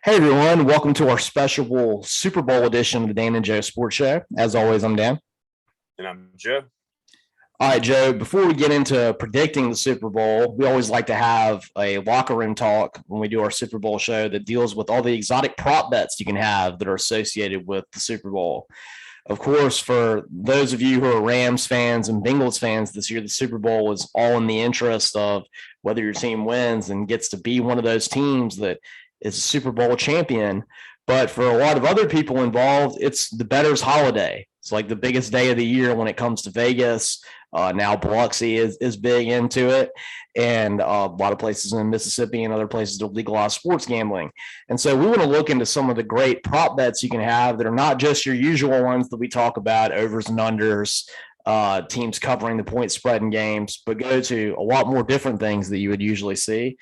Hey everyone, welcome to our special Super Bowl edition of the Dan and Joe Sports Show. As always, I'm Dan. And I'm Joe. All right, Joe, before we get into predicting the Super Bowl, we always like to have a locker room talk when we do our Super Bowl show that deals with all the exotic prop bets you can have that are associated with the Super Bowl. Of course, for those of you who are Rams fans and Bengals fans this year, the Super Bowl is all in the interest of whether your team wins and gets to be one of those teams that is a Super Bowl champion. But for a lot of other people involved, it's the bettor's holiday. It's like the biggest day of the year when it comes to Vegas. Now Biloxi is big into it, and a lot of places in Mississippi and other places to legalize sports gambling. And so we want to look into some of the great prop bets you can have that are not just your usual ones that we talk about, overs and unders, teams covering the point spread in games, but go to a lot more different things that you would usually see.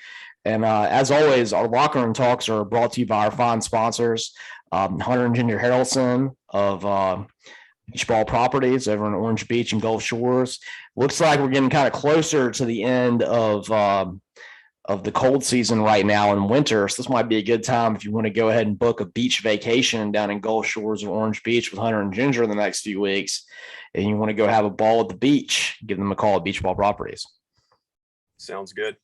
And as always, our locker room talks are brought to you by our fine sponsors, Hunter and Ginger Harrelson of Beach Ball Properties over in Orange Beach and Gulf Shores. Looks like we're getting kind of closer to the end of the cold season right now in winter. So this might be a good time if you want to go ahead and book a beach vacation down in Gulf Shores or Orange Beach with Hunter and Ginger in the next few weeks, and you want to go have a ball at the beach, give them a call at Beach Ball Properties. Sounds good.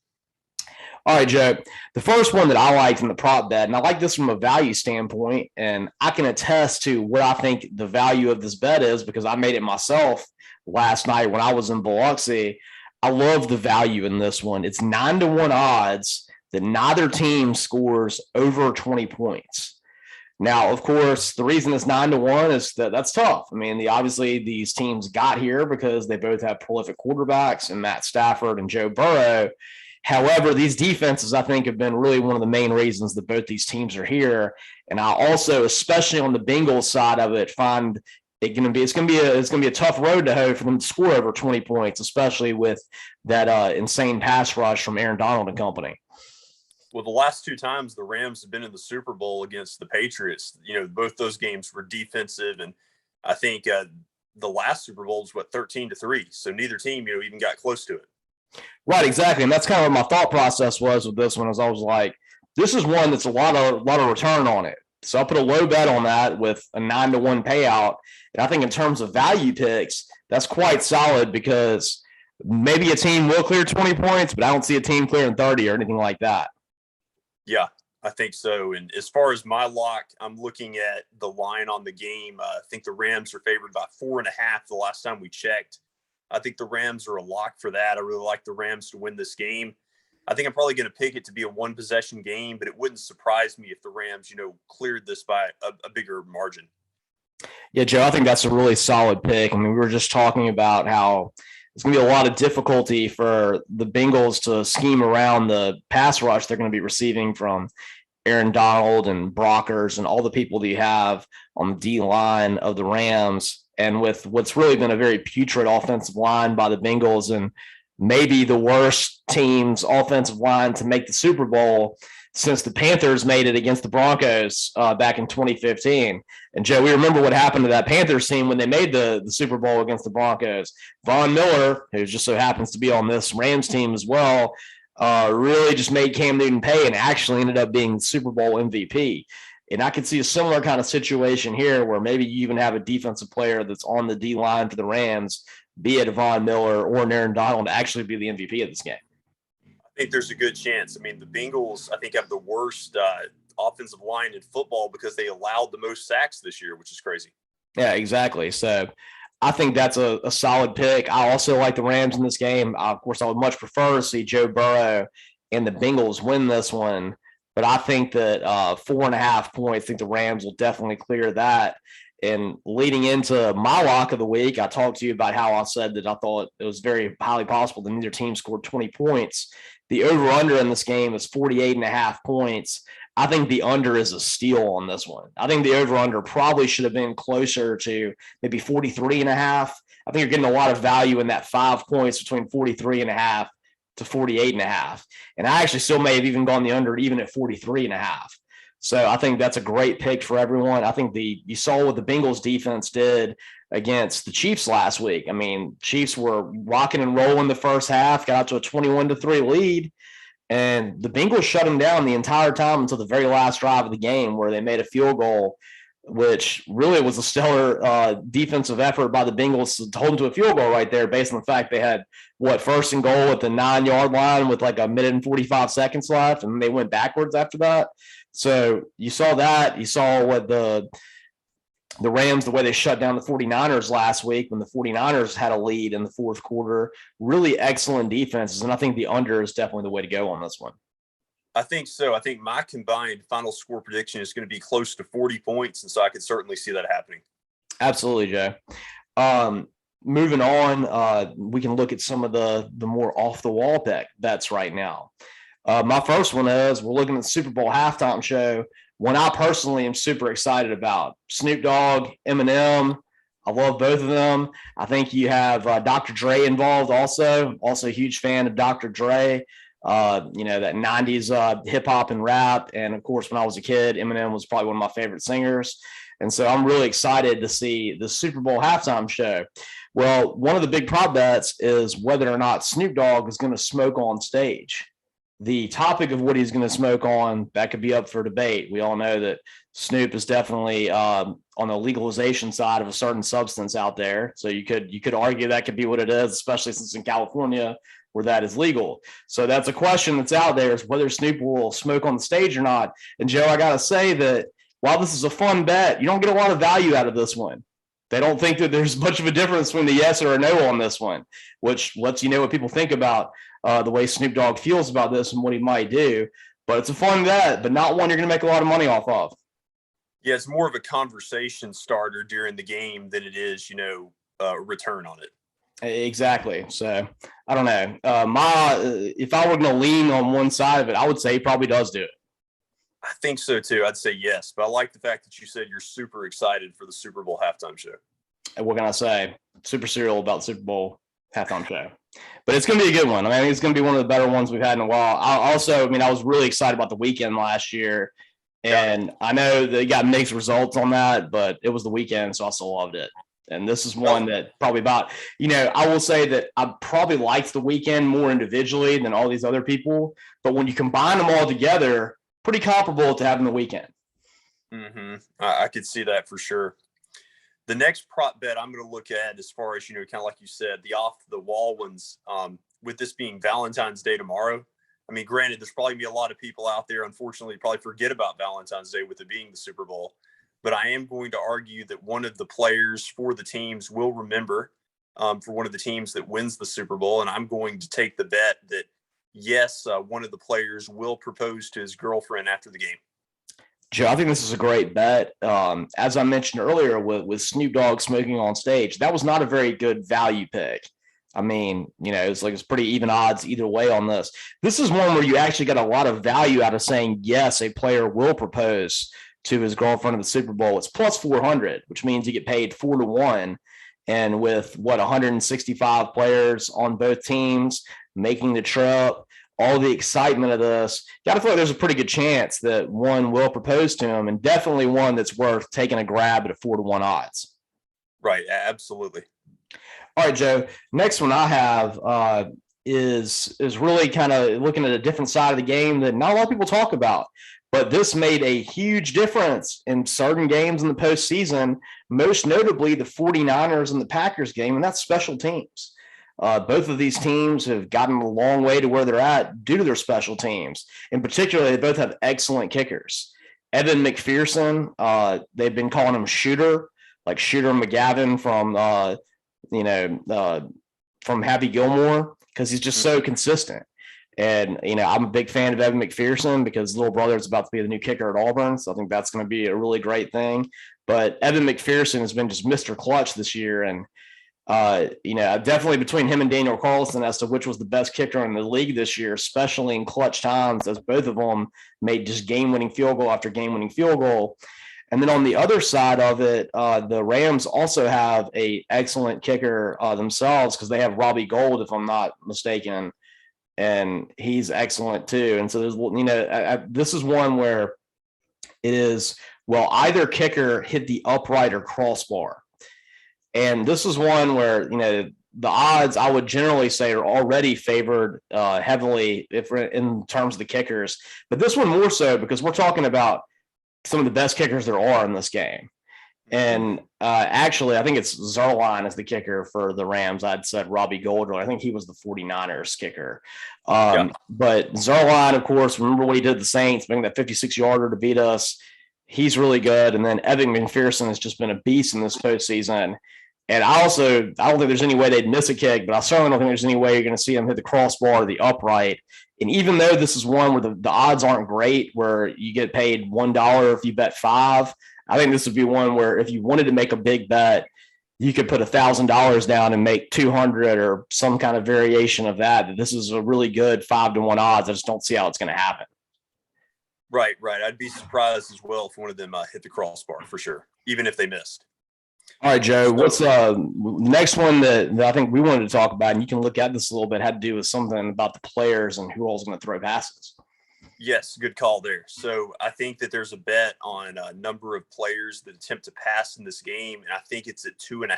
All right, Joe, the first one that I liked in the prop bet, and I like this from a value standpoint, and I can attest to what I think the value of this bet is because I made it myself last night when I was in Biloxi. I love the value in this one. It's 9-1 odds that neither team scores over 20 points. Now, of course, the reason it's 9-1 is that that's tough. I mean, obviously these teams got here because they both have prolific quarterbacks and Matt Stafford and Joe Burrow. However, these defenses, I think, have been really one of the main reasons that both these teams are here. And I also, especially on the Bengals side of it, find it's going to be a tough road to hoe for them to score over 20 points, especially with that insane pass rush from Aaron Donald and company. Well, the last two times the Rams have been in the Super Bowl against the Patriots, both those games were defensive, and I think the last Super Bowl was 13-3. So neither team, even got close to it. Right, exactly. And that's kind of what my thought process was with this one. I was like, this is one that's a lot of return on it. So I put a low bet on that with a 9-1 payout. And I think in terms of value picks, that's quite solid because maybe a team will clear 20 points, but I don't see a team clearing 30 or anything like that. Yeah, I think so. And as far as my lock, I'm looking at the line on the game. I think the Rams are favored by 4.5 the last time we checked. I think the Rams are a lock for that. I really like the Rams to win this game. I think I'm probably going to pick it to be a one-possession game, but it wouldn't surprise me if the Rams, cleared this by a bigger margin. Yeah, Joe, I think that's a really solid pick. I mean, we were just talking about how it's going to be a lot of difficulty for the Bengals to scheme around the pass rush they're going to be receiving from Aaron Donald and Brockers and all the people that you have on the D line of the Rams. And with what's really been a very putrid offensive line by the Bengals and maybe the worst team's offensive line to make the Super Bowl since the Panthers made it against the Broncos back in 2015. And, Joe, we remember what happened to that Panthers team when they made the Super Bowl against the Broncos. Von Miller, who just so happens to be on this Rams team as well, really just made Cam Newton pay and actually ended up being the Super Bowl MVP. And I could see a similar kind of situation here where maybe you even have a defensive player that's on the D line for the Rams, be it Von Miller or Aaron Donald, to actually be the MVP of this game. I think there's a good chance. I mean, the Bengals, I think, have the worst offensive line in football because they allowed the most sacks this year, which is crazy. Yeah, exactly. So I think that's a solid pick. I also like the Rams in this game. Of course, I would much prefer to see Joe Burrow and the Bengals win this one. But I think that 4.5 points, I think the Rams will definitely clear that. And leading into my lock of the week, I talked to you about how I said that I thought it was very highly possible that neither team scored 20 points. The over-under in this game is 48.5 points. I think the under is a steal on this one. I think the over-under probably should have been closer to maybe 43.5. I think you're getting a lot of value in that 5 points between 43.5 to 48.5. And I actually still may have even gone the under even at 43.5. So I think that's a great pick for everyone. I think you saw what the Bengals defense did against the Chiefs last week. I mean, Chiefs were rocking and rolling the first half, got out to a 21-3 lead, And the Bengals shut them down the entire time until the very last drive of the game, where they made a field goal, which really was a stellar defensive effort by the Bengals to hold them to a field goal right there, based on the fact they had first and goal at the 9-yard line with like a minute and 45 seconds left, and they went backwards after that. So you saw that. You saw what the Rams, the way they shut down the 49ers last week when the 49ers had a lead in the fourth quarter. Really excellent defenses, and I think the under is definitely the way to go on this one. I think so. I think my combined final score prediction is going to be close to 40 points, and so I could certainly see that happening. Absolutely, Joe. Moving on, we can look at some of the more off-the-wall bets right now. My first one is we're looking at the Super Bowl halftime show. One I personally am super excited about. Snoop Dogg, Eminem. I love both of them. I think you have Dr. Dre involved also. Also a huge fan of Dr. Dre. That 90s hip hop and rap. And of course, when I was a kid, Eminem was probably one of my favorite singers. And so I'm really excited to see the Super Bowl halftime show. Well, one of the big prop bets is whether or not Snoop Dogg is going to smoke on stage. The topic of what he's going to smoke on, that could be up for debate. We all know that Snoop is definitely on the legalization side of a certain substance out there. So you could argue that could be what it is, especially since in California where that is legal. So that's a question that's out there, is whether Snoop will smoke on the stage or not. And Joe, I got to say that while this is a fun bet, you don't get a lot of value out of this one. They don't think that there's much of a difference between the yes or a no on this one, which lets you know what people think about the way Snoop Dogg feels about this and what he might do. But it's a fun bet, but not one you're going to make a lot of money off of. Yeah, it's more of a conversation starter during the game than it is, a return on it. Exactly. So I don't know. If I were going to lean on one side of it, I would say he probably does do it. I think so too. I'd say yes, but I like the fact that you said you're super excited for the Super Bowl halftime show. And what can I say? Super serial about the Super Bowl halftime show. But it's going to be a good one. I think it's going to be one of the better ones we've had in a while. I was really excited about the weekend last year. And I know they got mixed results on that, but it was the weekend, so I still loved it. And this is one that probably I will say that I probably liked the weekend more individually than all these other people. But when you combine them all together, pretty comparable to having the weekend. Mm-hmm. I could see that for sure. The next prop bet I'm going to look at, as far as, kind of like you said, the off the wall ones, with this being Valentine's Day tomorrow. I mean, granted, there's probably going to be a lot of people out there, unfortunately, probably forget about Valentine's Day with it being the Super Bowl. But I am going to argue that one of the players for the teams will remember for one of the teams that wins the Super Bowl. And I'm going to take the bet that, yes, one of the players will propose to his girlfriend after the game. Joe, I think this is a great bet. As I mentioned earlier, with Snoop Dogg smoking on stage, that was not a very good value pick. I mean, it's pretty even odds either way on this. This is one where you actually got a lot of value out of saying, yes, a player will propose to his girlfriend in the Super Bowl. It's plus 400, which means you get paid 4-1. And with 165 players on both teams making the trip, all the excitement of this, got to feel like there's a pretty good chance that one will propose to him, and definitely one that's worth taking a grab at a 4-1 odds. Right. Absolutely. All right, Joe. Next one I have is really kind of looking at a different side of the game that not a lot of people talk about. But this made a huge difference in certain games in the postseason, most notably the 49ers and the Packers game, and that's special teams. Both of these teams have gotten a long way to where they're at due to their special teams. In particular, they both have excellent kickers. Evan McPherson, they've been calling him Shooter, like Shooter McGavin from Happy Gilmore, because he's just so consistent. And, I'm a big fan of Evan McPherson because little brother is about to be the new kicker at Auburn. So I think that's going to be a really great thing. But Evan McPherson has been just Mr. Clutch this year. And, definitely between him and Daniel Carlson as to which was the best kicker in the league this year, especially in clutch times, as both of them made just game-winning field goal after game-winning field goal. And then on the other side of it, the Rams also have a excellent kicker themselves, because they have Robbie Gould, if I'm not mistaken. And he's excellent too. And so there's, this is one where it is, either kicker hit the upright or crossbar. And this is one where, the odds I would generally say are already favored heavily if in terms of the kickers, but this one more so because we're talking about some of the best kickers there are in this game. And actually, I think it's Zerline is the kicker for the Rams. I'd said Robbie Goldberg. I think he was the 49ers kicker. But Zerline, of course, remember what he did to the Saints, making that 56-yarder to beat us. He's really good. And then Evan McPherson has just been a beast in this postseason. And I don't think there's any way they'd miss a kick, but I certainly don't think there's any way you're going to see him hit the crossbar or the upright. And even though this is one where the odds aren't great, where you get paid $1 if you bet 5, I think this would be one where if you wanted to make a big bet, you could put $1,000 down and make 200 or some kind of variation of that. This is a really good 5-1 odds. I just don't see how it's going to happen. Right. I'd be surprised as well if one of them hit the crossbar for sure, even if they missed. All right, Joe, what's the next one that I think we wanted to talk about, and you can look at this a little bit, had to do with something about the players and who all's going to throw passes. Yes, good call there. So I think that there's a bet on a number of players that attempt to pass in this game, and I think it's at 2.5.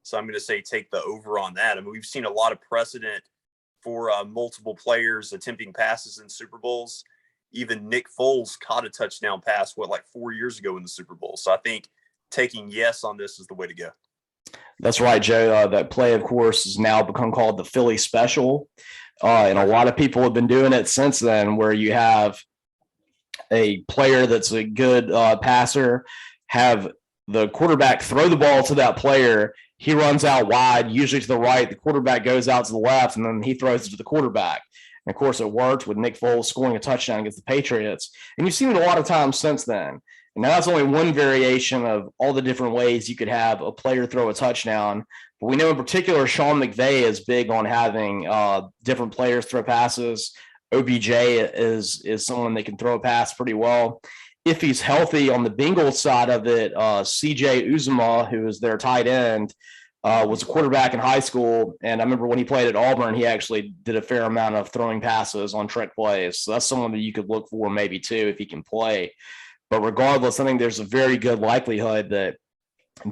So I'm going to say take the over on that. I mean, we've seen a lot of precedent for multiple players attempting passes in Super Bowls. Even Nick Foles caught a touchdown pass, 4 years ago in the Super Bowl. So I think taking yes on this is the way to go. That's right, Joe. That play, of course, has now become called the Philly Special. And a lot of people have been doing it since then, where you have a player that's a good passer, have the quarterback throw the ball to that player. He runs out wide, usually to the right. The quarterback goes out to the left, and then he throws it to the quarterback. And, of course, it worked with Nick Foles scoring a touchdown against the Patriots. And you've seen it a lot of times since then. And now that's only one variation of all the different ways you could have a player throw a touchdown. But we know in particular Sean McVay is big on having different players throw passes. OBJ is someone that can throw a pass pretty well. If he's healthy on the Bengals side of it, CJ Uzomah, who is their tight end, was a quarterback in high school. And I remember when he played at Auburn, he actually did a fair amount of throwing passes on trick plays. So that's someone that you could look for maybe too if he can play. But regardless, I think there's a very good likelihood that,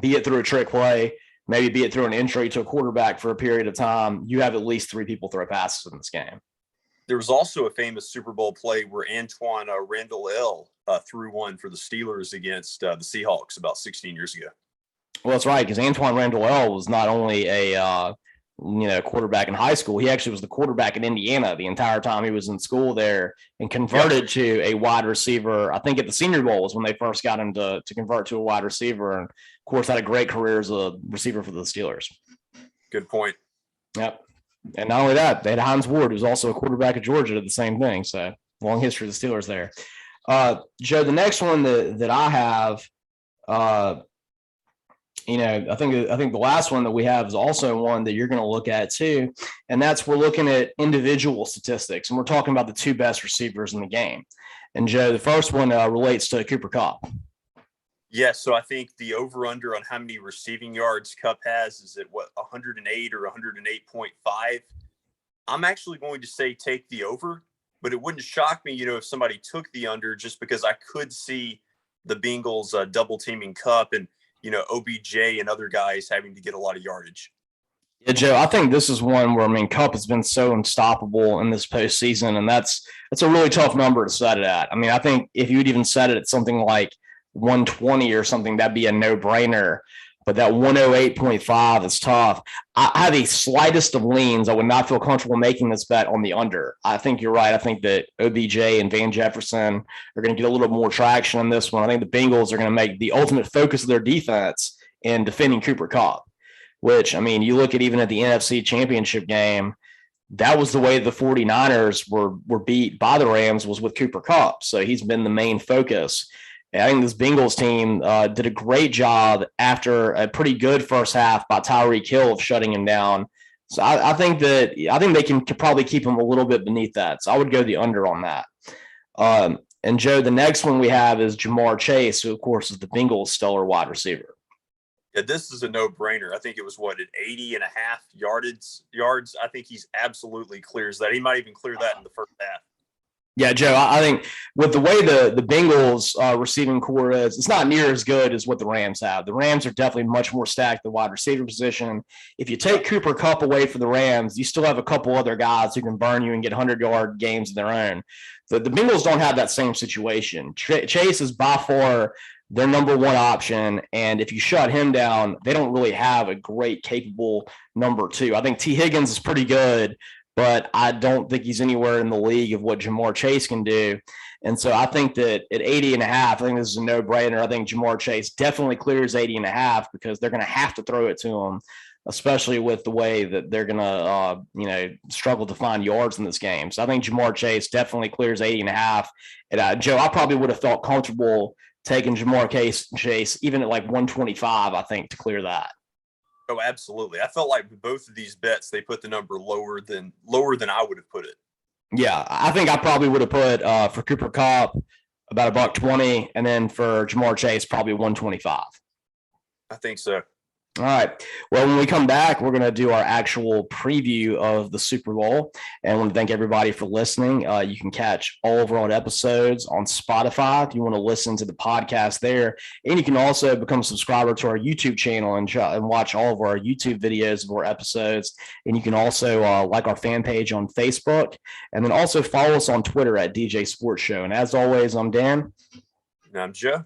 be it through a trick play, maybe be it through an injury to a quarterback for a period of time, you have at least 3 people throw passes in this game. There was also a famous Super Bowl play where Antoine Randall threw one for the Steelers against the Seahawks about 16 years ago. Well, that's right, because Antoine Randall was not only a quarterback in high school, he actually was the quarterback in Indiana the entire time he was in school there, and converted to a wide receiver. I think at the Senior Bowl was when they first got him to convert to a wide receiver, and of course had a great career as a receiver for the Steelers. Good point. Yep. And not only that, they had Hines Ward, who's also a quarterback at Georgia, did the same thing. So long history of the Steelers there. Joe, the next one that I have, I think the last one that we have is also one that you're going to look at too, and that's we're looking at individual statistics, and we're talking about the 2 best receivers in the game. And Joe, the first one relates to Cooper Kupp. Yes, so I think the over-under on how many receiving yards Kupp has is at 108 or 108.5. I'm actually going to say take the over, but it wouldn't shock me, if somebody took the under, just because I could see the Bengals double teaming Kupp and OBJ and other guys having to get a lot of yardage. Yeah, Joe, I think this is one where, Kupp has been so unstoppable in this postseason, and that's a really tough number to set it at. I mean, I think if you'd even set it at something like 120 or something, that'd be a no-brainer. But that 108.5 is tough. I have the slightest of leans. I would not feel comfortable making this bet on the under. I think you're right. I think that OBJ and Van Jefferson are going to get a little more traction on this one. I think the Bengals are going to make the ultimate focus of their defense in defending Cooper Kupp, which, you look at even at the NFC Championship game, that was the way the 49ers were beat by the Rams, was with Cooper Kupp. So he's been the main focus. I think this Bengals team did a great job after a pretty good first half by Tyreek Hill of shutting him down. So I think they can probably keep him a little bit beneath that. So I would go the under on that. And Joe, the next one we have is Jamar Chase, who of course is the Bengals' stellar wide receiver. Yeah, this is a no-brainer. I think it was at 80.5 yards. I think he's absolutely clears that. He might even clear that in the first half. Yeah, Joe, I think with the way the Bengals receiving core is, it's not near as good as what the Rams have. The Rams are definitely much more stacked at the wide receiver position. If you Yeah. take Cooper Kupp away for the Rams, you still have a couple other guys who can burn you and get 100-yard games of their own. The Bengals don't have that same situation. Chase is by far their number one option. And if you shut him down, they don't really have a great, capable number two. I think T. Higgins is pretty good, but I don't think he's anywhere in the league of what Jamar Chase can do. And so I think that at 80 and a half, I think this is a no brainer. I think Jamar Chase definitely clears 80 and a half because they're going to have to throw it to him, especially with the way that they're going to, struggle to find yards in this game. So I think Jamar Chase definitely clears 80 and a half. And Joe, I probably would have felt comfortable taking Jamar Chase even at like 125, I think, to clear that. Oh, absolutely. I felt like both of these bets, they put the number lower than I would have put it. Yeah, I think I probably would have put for Cooper Kupp about $120, and then for Jamar Chase probably 125. I think so. All right. Well, when we come back, we're going to do our actual preview of the Super Bowl. And I want to thank everybody for listening. You can catch all of our old episodes on Spotify if you want to listen to the podcast there. And you can also become a subscriber to our YouTube channel and watch all of our YouTube videos of our episodes. And you can also like our fan page on Facebook. And then also follow us on Twitter at DJ Sports Show. And as always, I'm Dan. And I'm Joe.